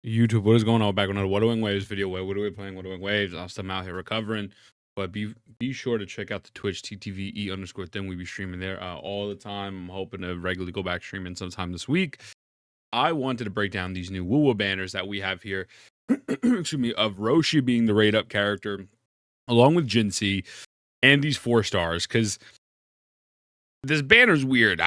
YouTube, what is going on? Back on another Wuthering Waves video. Where what are we playing? Wuthering Waves. I'm still out here recovering, but be sure to check out the Twitch TTVE_thing. We be streaming there all the time. I'm hoping to regularly go back streaming sometime this week. I wanted to break down these new Woo banners that we have here. Excuse me, of Roccia being the raid up character, along with Jinshi, and these 4 stars, because this banner's weird.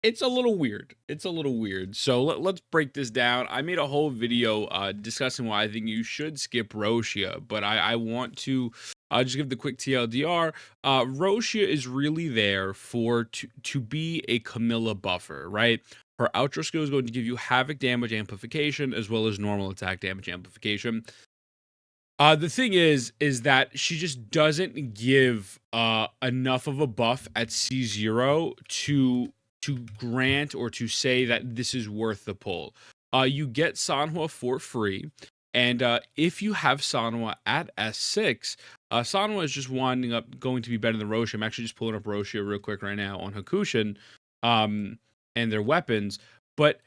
It's a little weird. It's a little weird. So let's break this down. I made a whole video discussing why I think you should skip Roccia, but I want to just give the quick TLDR. Roccia is really there to be a Camilla buffer, right? Her outro skill is going to give you havoc damage amplification as well as normal attack damage amplification. The thing is that she just doesn't give enough of a buff at C0 to grant or to say that this is worth the pull. You get Sanhua for free, and if you have Sanhua at S6, Sanhua is just winding up going to be better than Roccia. I'm actually just pulling up Roccia real quick right now on Hakushin, and their weapons. But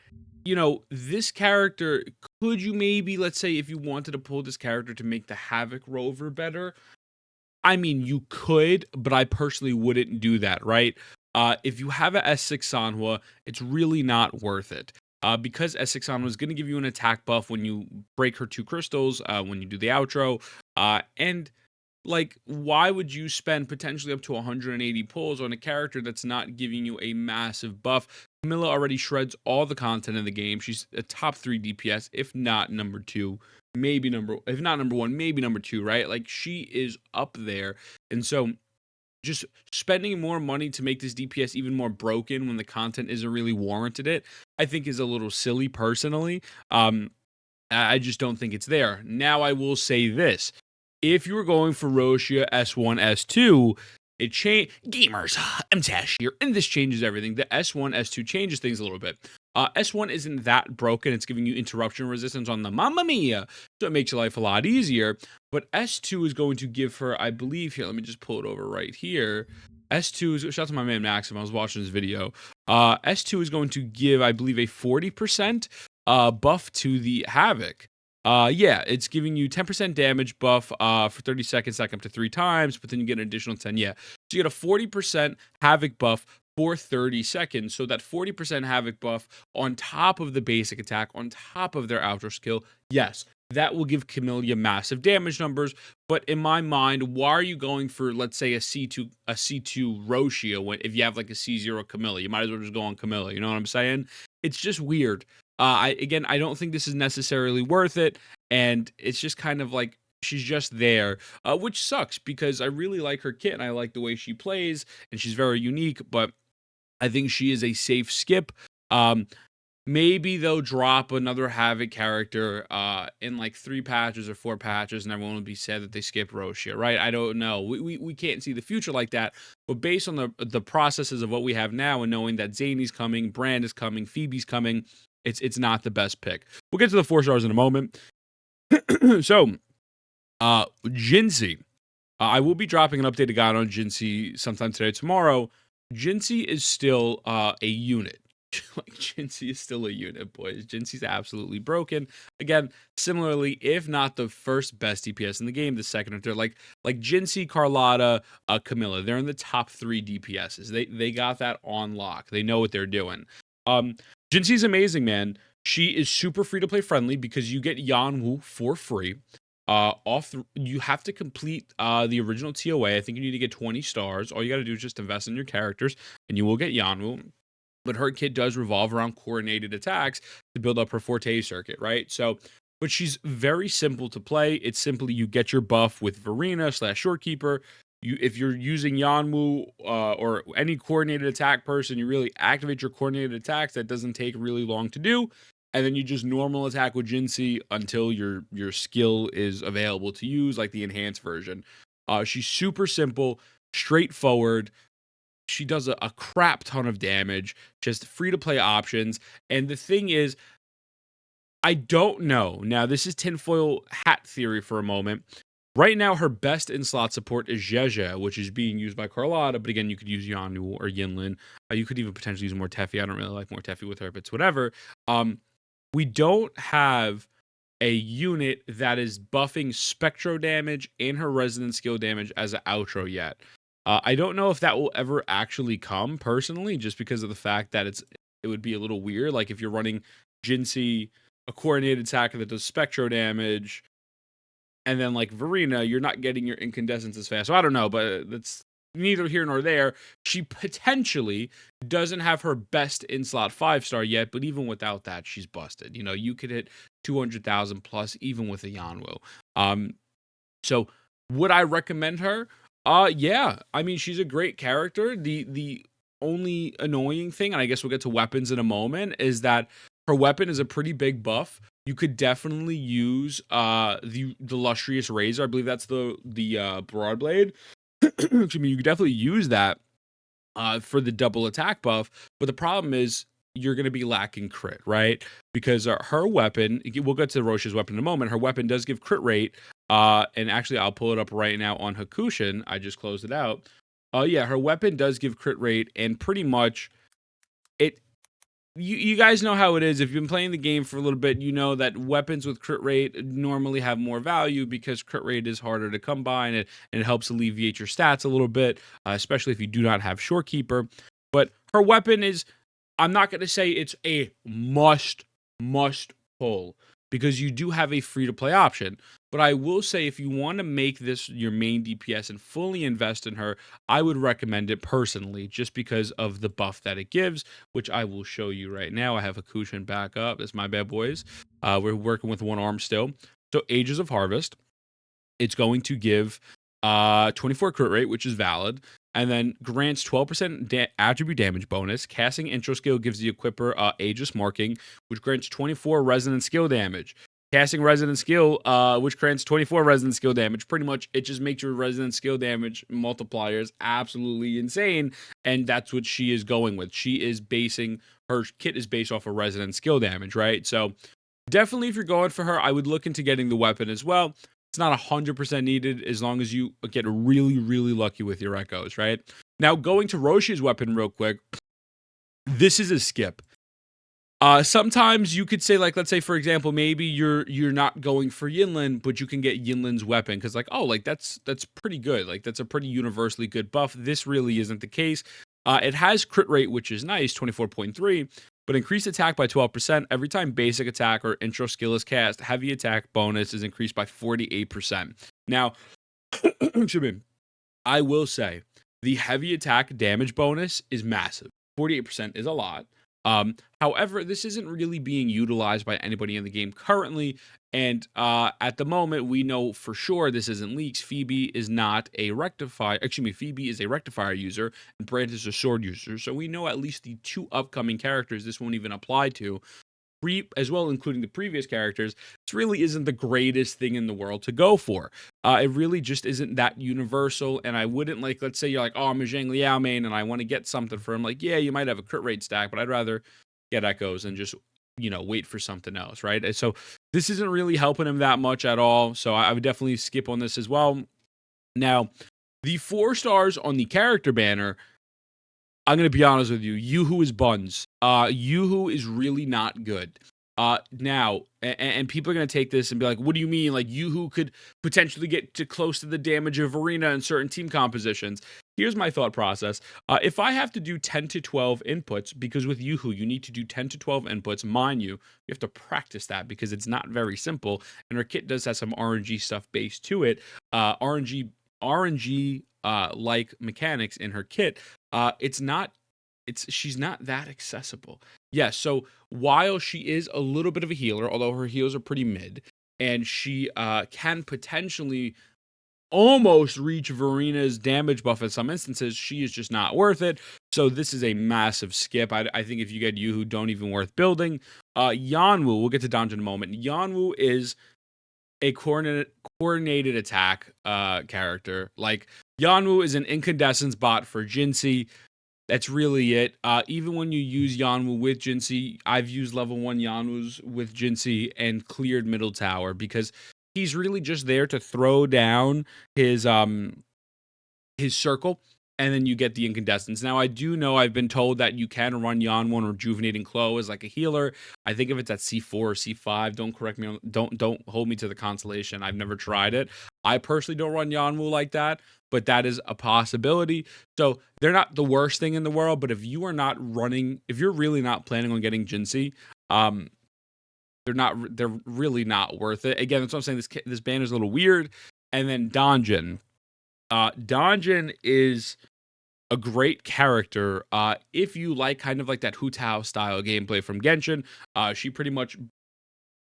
you know, this character, could you maybe, let's say, if you wanted to pull this character to make the Havoc Rover better, I mean, you could, but I personally wouldn't do that, right? If you have a S6 Sanhua, it's really not worth it. Because S6 Sanhua is going to give you an attack buff when you break her 2 crystals, when you do the outro, and like, why would you spend potentially up to 180 pulls on a character that's not giving you a massive buff? Camilla already shreds all the content in the game. She's a top 3 DPS, if not number 2, maybe if not number 1, maybe number 2, right? Like, she is up there. And so just spending more money to make this DPS even more broken when the content isn't really warranted it, I think is a little silly personally. I just don't think it's there. Now, I will say this. If you were going for Roccia S1, S2, it changed. Gamers, I'm Tash here, and this changes everything. The S1, S2 changes things a little bit. S1 isn't that broken. It's giving you interruption resistance on the Mamma Mia, so it makes your life a lot easier. But S2 is going to give her, I believe, here, let me just pull it over right here. S2 is, shout out to my man Maxim, I was watching this video. S2 is going to give, I believe, a 40% buff to the Havoc. Yeah, it's giving you 10% damage buff for 30 seconds, like up to 3 times, but then you get an additional 10. Yeah, so you get a 40% Havoc buff for 30 seconds. So that 40% Havoc buff on top of the basic attack, on top of their outro skill, yes, that will give Camilla massive damage numbers. But in my mind, why are you going for, let's say, a C2 Roccia when if you have like a C0 Camilla? You might as well just go on Camilla. You know what I'm saying? It's just weird. I don't think this is necessarily worth it, and it's just kind of like she's just there, which sucks because I really like her kit and I like the way she plays, and she's very unique. But I think she is a safe skip. Maybe they'll drop another Havoc character in like 3 patches or 4 patches, and everyone will be sad that they skip Roccia, right? I don't know. We can't see the future like that. But based on the processes of what we have now, and knowing that Zany's coming, Brand is coming, Phoebe's coming, it's not the best pick. We'll get to the 4 stars in a moment. So, Jinhsi. I will be dropping an updated guide on Jinhsi sometime today or tomorrow. Jinhsi is still a unit. Like, Jinhsi is still a unit, boys. Jinhsi's absolutely broken. Again, similarly, if not the first best DPS in the game, the second or third. Like Jinhsi, Carlotta, Camilla, they're in the top 3 DPSs. They got that on lock. They know what they're doing. Jinhsi's amazing, man. She is super free to play friendly because you get Yanwu for free. You have to complete the original TOA. I think you need to get 20 stars. All you got to do is just invest in your characters, and you will get Yanwu. But her kit does revolve around coordinated attacks to build up her Forte circuit, right? So, but she's very simple to play. It's simply you get your buff with Verena / Shorekeeper. If you're using Yanwu or any coordinated attack person, you really activate your coordinated attacks. That doesn't take really long to do. And then you just normal attack with Jinhsi until your skill is available to use, like the enhanced version. She's super simple, straightforward. She does a crap ton of damage, just free-to-play options. And the thing is, I don't know. Now, this is tinfoil hat theory for a moment. Right now, her best in-slot support is Zhe, which is being used by Carlotta. But again, you could use Yanwu or Yinlin. You could even potentially use Mortefi. I don't really like Mortefi with her, but it's whatever. we don't have a unit that is buffing spectro damage and her resonant skill damage as an outro yet. I don't know if that will ever actually come personally, just because of the fact that it would be a little weird. Like if you're running Jinhsi, a coordinated attacker that does spectro damage, and then like Verena, you're not getting your incandescence as fast. So I don't know, but that's neither here nor there. She potentially doesn't have her best in slot 5-star yet, but even without that, she's busted. You know, you could hit 200,000 plus even with a Yanwu. So would I recommend her? Yeah. I mean, she's a great character. The only annoying thing, and I guess we'll get to weapons in a moment, is that her weapon is a pretty big buff. You could definitely use the Lustrous Razor. I believe that's the broad blade. I mean, you could definitely use that for the double attack buff. But the problem is you're going to be lacking crit, right? Because her weapon, we'll get to Roccia's weapon in a moment. Her weapon does give crit rate. And actually, I'll pull it up right now on Hakushin. I just closed it out. Yeah, her weapon does give crit rate, and pretty much it. You guys know how it is. If you've been playing the game for a little bit, you know that weapons with crit rate normally have more value because crit rate is harder to come by, and it helps alleviate your stats a little bit, especially if you do not have Shorekeeper. But her weapon is, I'm not going to say it's a must pull, because you do have a free to play option. But I will say, if you want to make this your main DPS and fully invest in her, I would recommend it personally, just because of the buff that it gives, which I will show you right now. I have Hakushin back up. It's my bad, boys. We're working with one arm still. So Ages of Harvest, it's going to give 24 crit rate, which is valid, and then grants 12% attribute damage bonus. Casting intro skill gives the equipper Aegis marking, which grants 24 resonant skill damage. Casting resonant skill, which grants 24 resonant skill damage. Pretty much, it just makes your resonant skill damage multipliers absolutely insane, and that's what she is going with. She is basing, her kit is based off of resonant skill damage, right? So definitely, if you're going for her, I would look into getting the weapon as well. It's not 100% needed as long as you get really, really lucky with your echoes, right? Now, going to Roccia's weapon real quick, this is a skip. Sometimes you could say, like, let's say, for example, maybe you're not going for Yinlin, but you can get Yinlin's weapon because, like, oh, like that's pretty good. Like, that's a pretty universally good buff. This really isn't the case. It has crit rate, which is nice, 24.3, but increased attack by 12% every time basic attack or intro skill is cast. Heavy attack bonus is increased by 48%. Now, excuse me, I will say the heavy attack damage bonus is massive. 48% is a lot. However, this isn't really being utilized by anybody in the game currently, and at the moment, we know for sure this isn't leaks. Phoebe is not a rectifier. Excuse me, Phoebe is a rectifier user, and Brand is a sword user. So we know at least the two upcoming characters this won't even apply to, as well, including the previous characters. This really isn't the greatest thing in the world to go for. It really just isn't that universal, and I wouldn't, like, let's say you're like, oh, I'm a Zhang Liao main and I want to get something for him. Like, yeah, you might have a crit rate stack, but I'd rather get echoes and just, wait for something else, right? And so this isn't really helping him that much at all, so I would definitely skip on this as well. Now, the 4 stars on the character banner, I'm going to be honest with you. Yoo-Hoo is buns. Yoo-Hoo is really not good. Now, and people are going to take this and be like, what do you mean? Like, Yoo-Hoo could potentially get to close to the damage of Arena in certain team compositions. Here's my thought process. If I have to do 10 to 12 inputs, because with Yoo-Hoo, you need to do 10 to 12 inputs, mind you have to practice that because it's not very simple. And her kit does have some RNG stuff based to it. RNG like mechanics in her kit. She's not that accessible. Yeah, so while she is a little bit of a healer, although her heals are pretty mid, and she can potentially almost reach Verena's damage buff in some instances, she is just not worth it. So this is a massive skip. I think if you get Yoo-Hoo, don't even worth building. Yanwu, we'll get to Donjon in a moment. Yanwu is a coordinated attack character. Like, Yanwu is an incandescence bot for Jinshi. That's really it. Even when you use Yanwu with Jinshi, I've used level 1 Yanwus with Jinshi and cleared middle tower because he's really just there to throw down his circle and then you get the incandescence. Now, I do know I've been told that you can run Yanwon Rejuvenating Claw as like a healer. I think if it's at C4 or C5, don't correct me. Don't hold me to the constellation. I've never tried it. I personally don't run Yanwu like that, but that is a possibility. So they're not the worst thing in the world. But if you are not running, if you're really not planning on getting Jinhsi, they're really not worth it. Again, that's what I'm saying. This banner is a little weird. And then Donjin. Donjin is a great character. If you like kind of like that Hu Tao style gameplay from Genshin, she pretty much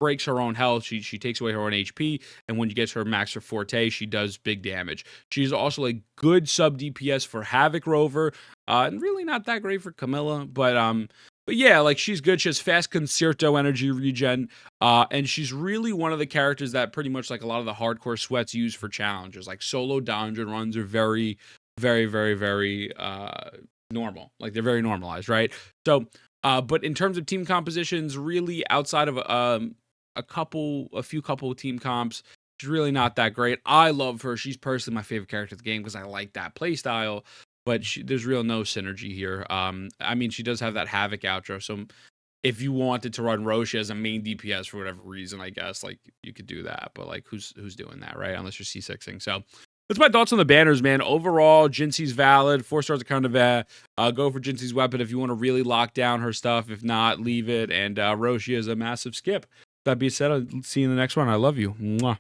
breaks her own health. She takes away her own HP, and when you get her max or forte, she does big damage. She's also a good sub DPS for Havoc Rover, and really not that great for Camilla, but yeah, like she's good. She has fast concerto energy regen, and she's really one of the characters that pretty much like a lot of the hardcore sweats use for challenges. Like solo dungeon runs are very, very, very, very normal. Like they're very normalized, right? So, but in terms of team compositions, really outside of a few couple of team comps, she's really not that great. I love her. She's personally my favorite character of the game because I like that play style. But there's real no synergy here. I mean, she does have that Havoc outro, so if you wanted to run Roccia as a main DPS for whatever reason, I guess like you could do that. But like, who's doing that, right? Unless you're C6ing. So that's my thoughts on the banners, man. Overall, Jinxi's valid. 4 stars are kind of go for Jinxi's Weapon if you want to really lock down her stuff. If not, leave it. And Roccia is a massive skip. That being said, I'll see you in the next one. I love you. Mwah.